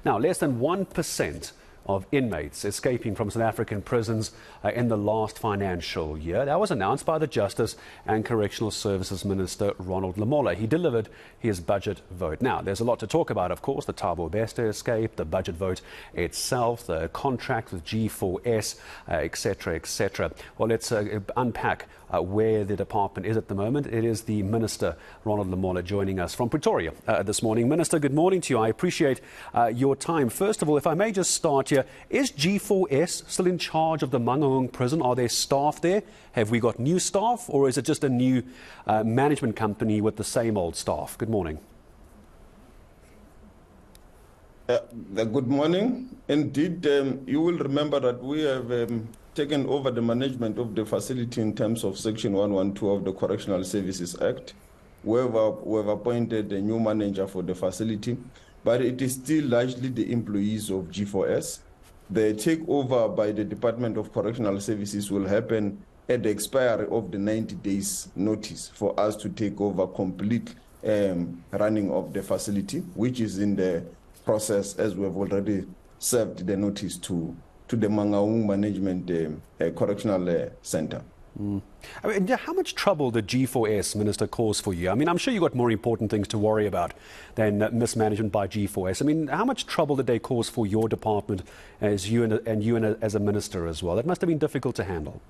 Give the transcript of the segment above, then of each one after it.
Now, less than 1% of inmates escaping from South African prisons in the last financial year. That was announced by the Justice and Correctional Services Minister Ronald Lamola. He delivered his budget vote. Now, there's a lot to talk about, of course, the Thabo Bester escape, the budget vote itself, the contract with G4S, etc., etc. Well, let's unpack where the department is at the moment. It is the Minister, Ronald Lamola, joining us from Pretoria this morning. Minister, good morning to you. I appreciate your time. First of all, if I may just start here, is G4S still in charge of the Mangaung prison? Are there staff there? Have we got new staff, or is it just a new management company with the same old staff? Good morning. Good morning. Indeed, you will remember that we have taken over the management of the facility in terms of Section 112 of the Correctional Services Act. We have appointed a new manager for the facility, but it is still largely the employees of G4S. The takeover by the Department of Correctional Services will happen at the expiry of the 90 days notice for us to take over complete running of the facility, which is in the process, as we have already served the notice to the Mangaung Management Correctional Center. I mean, how much trouble did G4S, Minister, cause for you? I mean, I'm sure you've got more important things to worry about than mismanagement by G4S. I mean, how much trouble did they cause for your department as as a minister as well? That must have been difficult to handle.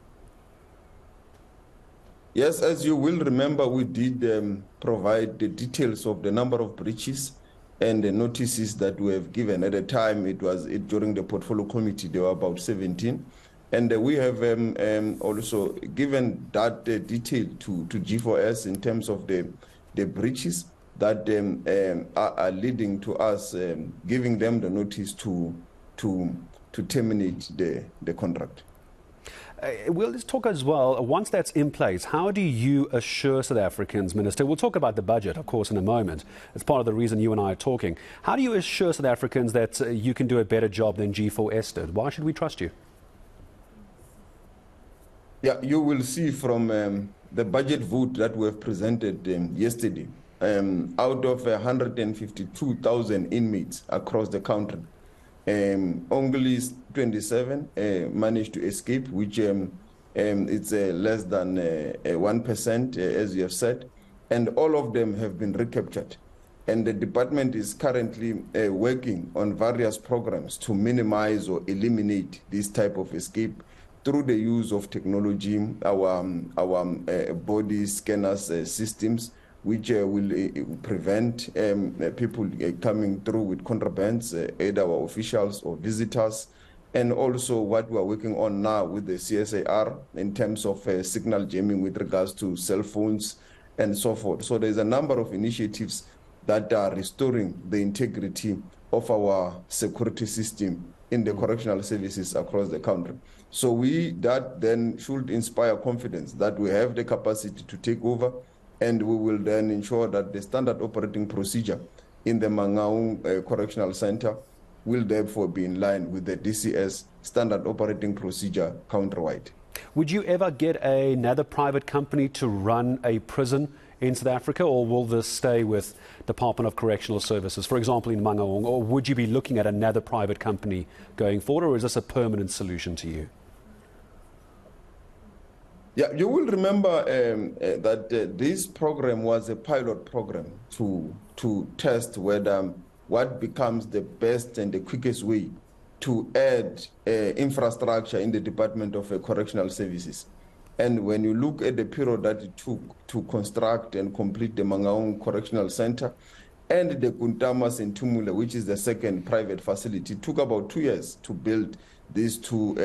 Yes, as you will remember, we did provide the details of the number of breaches and the notices that we have given. At the time, during the portfolio committee, there were about 17. And we have also given that detail to G4S in terms of the breaches that are leading to us giving them the notice to terminate the contract. We'll just talk as well, once that's in place, how do you assure South Africans, Minister? We'll talk about the budget, of course, in a moment. It's part of the reason you and I are talking. How do you assure South Africans that you can do a better job than G4S did? Why should we trust you? Yeah, you will see from the budget vote that we have presented yesterday, out of 152,000 inmates across the country, only 27 managed to escape, which it's less than 1%, as you have said, and all of them have been recaptured. And the department is currently working on various programs to minimize or eliminate this type of escape through the use of technology, our body scanners systems, which will prevent people coming through with contrabands, either our officials or visitors, and also what we are working on now with the CSAR in terms of signal jamming with regards to cell phones and so forth. So there's a number of initiatives that are restoring the integrity of our security system in the correctional services across the country. So that then should inspire confidence that we have the capacity to take over, and we will then ensure that the standard operating procedure in the Mangaung Correctional Center will therefore be in line with the DCS standard operating procedure countrywide. Would you ever get another private company to run a prison in South Africa, or will this stay with Department of Correctional Services, for example, in Mangaung, or would you be looking at another private company going forward, or is this a permanent solution to you? Yeah, you will remember that this program was a pilot program to test whether what becomes the best and the quickest way to add infrastructure in the Department of Correctional Services. And when you look at the period that it took to construct and complete the Mangaung Correctional Center and the Kuntamas in Tumula, which is the second private facility, it took about 2 years to build these two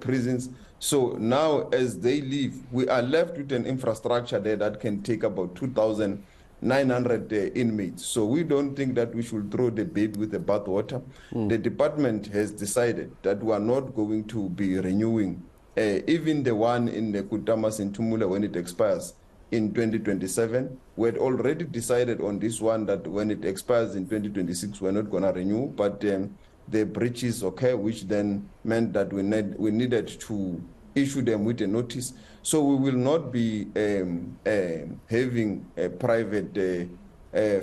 prisons. So now as they leave, we are left with an infrastructure there that can take about 2,900 inmates. So we don't think that we should throw the baby with the bathwater. The department has decided that we are not going to be renewing even the one in the Kutamas in Tumula when it expires in 2027. We had already decided on this one that when it expires in 2026, we're not going to renew, but the breaches occur, which then meant that we needed to issue them with a notice. So we will not be having private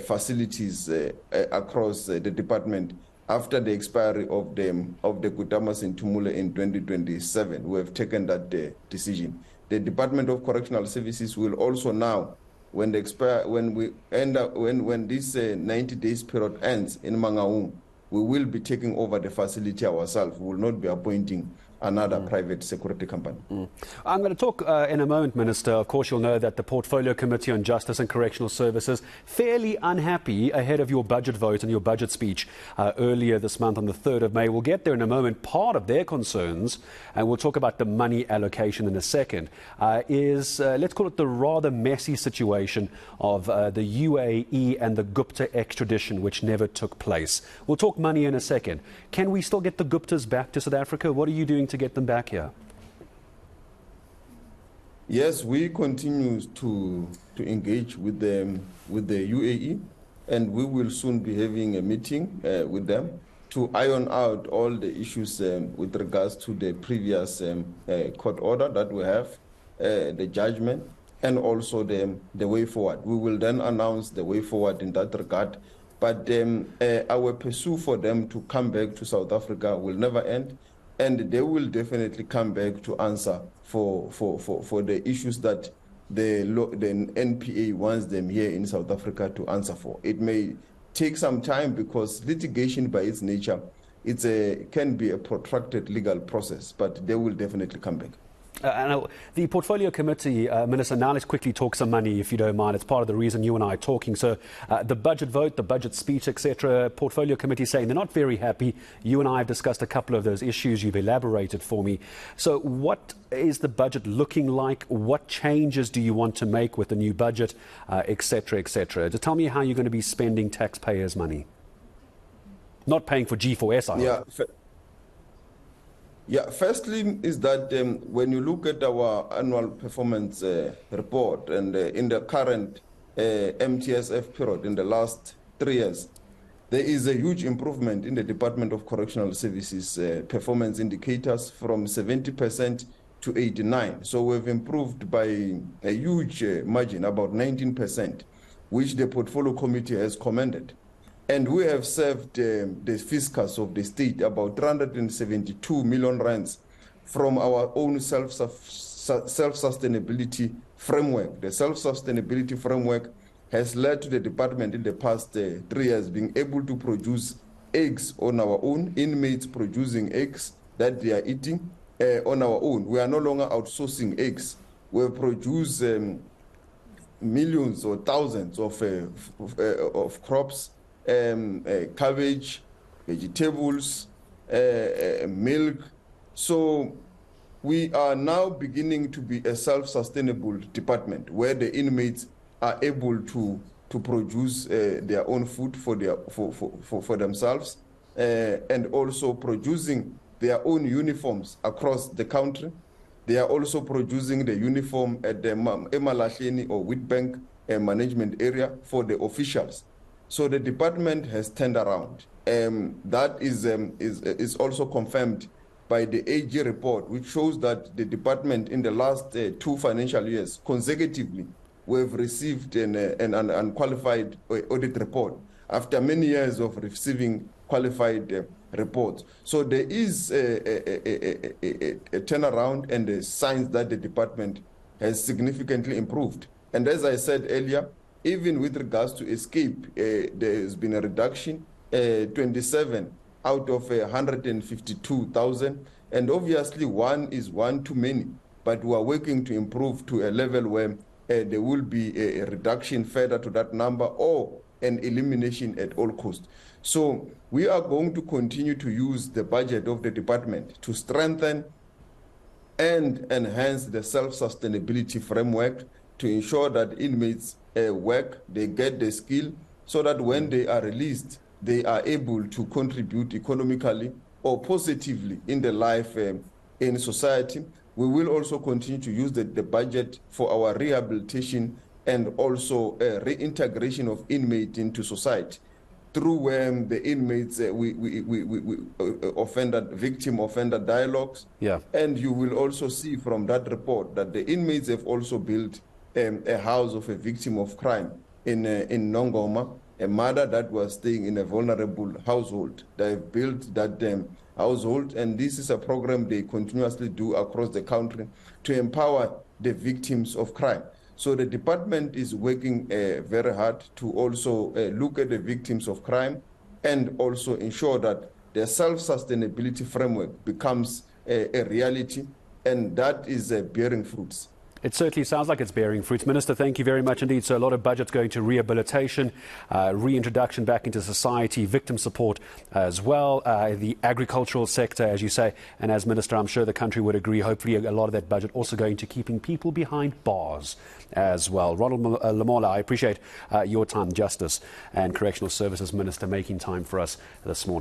facilities across the department after the expiry of the Kutamas in Tumule in 2027. We have taken that decision. The Department of Correctional Services will also now, when this 90 days period ends in Mangaung, we will be taking over the facility ourselves. We will not be appointing another private security company. I'm going to talk in a moment, Minister. Of course, you'll know that the Portfolio Committee on Justice and Correctional Services fairly unhappy ahead of your budget vote and your budget speech earlier this month on the 3rd of May. We'll get there in a moment. Part of their concerns, and we'll talk about the money allocation in a second, is, let's call it the rather messy situation of the UAE and the Gupta extradition, which never took place. We'll talk money in a second. Can we still get the Guptas back to South Africa? What are you doing to get them back here? Yes, we continue to engage with the UAE, and we will soon be having a meeting with them to iron out all the issues with regards to the previous court order that we have, the judgment, and also the way forward. We will then announce the way forward in that regard. But our pursuit for them to come back to South Africa will never end. And they will definitely come back to answer for the issues that the NPA wants them here in South Africa to answer for. It may take some time because litigation by its nature, can be a protracted legal process, but they will definitely come back. The Portfolio Committee, Minister, now let's quickly talk some money, if you don't mind. It's part of the reason you and I are talking. So the budget vote, the budget speech, etc., Portfolio Committee saying they're not very happy. You and I have discussed a couple of those issues. You've elaborated for me. So what is the budget looking like? What changes do you want to make with the new budget, etc., etc.? Just tell me how you're going to be spending taxpayers' money. Not paying for G4S, I hope. Yeah, firstly is that when you look at our annual performance report and in the current MTSF period, in the last 3 years, there is a huge improvement in the Department of Correctional Services performance indicators from 70% to 89%. So we've improved by a huge margin, about 19%, which the Portfolio Committee has commended. And we have served the fiscus of the state about 372 million rands from our own self-sustainability framework. The self-sustainability framework has led to the department in the past 3 years being able to produce eggs on our own, inmates producing eggs that they are eating on our own. We are no longer outsourcing eggs. We produce millions or thousands of crops, cabbage, vegetables, milk. So we are now beginning to be a self-sustainable department where the inmates are able to produce their own food for themselves and also producing their own uniforms across the country. They are also producing the uniform at the Emalahleni or Witbank management area for the officials. So the department has turned around. That is also confirmed by the AG report, which shows that the department in the last 2 financial years consecutively, we've received an unqualified audit report after many years of receiving qualified reports. So there is a turnaround and the signs that the department has significantly improved. And as I said earlier, even with regards to escape, there has been a reduction, 27 out of 152,000. And obviously one is one too many, but we are working to improve to a level where there will be a reduction further to that number or an elimination at all costs. So we are going to continue to use the budget of the department to strengthen and enhance the self-sustainability framework to ensure that inmates work, they get the skill, so that when they are released, they are able to contribute economically or positively in the life in society. We will also continue to use the budget for our rehabilitation and also reintegration of inmates into society through the inmates, victim offender dialogues. Yeah. And you will also see from that report that the inmates have also built a house of a victim of crime in Nongoma, a mother that was staying in a vulnerable household. They've built that household, and this is a program they continuously do across the country to empower the victims of crime. So the department is working very hard to also look at the victims of crime and also ensure that the self-sustainability framework becomes a reality, and that is bearing fruits. It certainly sounds like it's bearing fruits. Minister, thank you very much indeed. So a lot of budgets going to rehabilitation, reintroduction back into society, victim support as well, the agricultural sector, as you say. And as Minister, I'm sure the country would agree, hopefully a lot of that budget also going to keeping people behind bars as well. Ronald Lamola, I appreciate your time, Justice and Correctional Services Minister, making time for us this morning.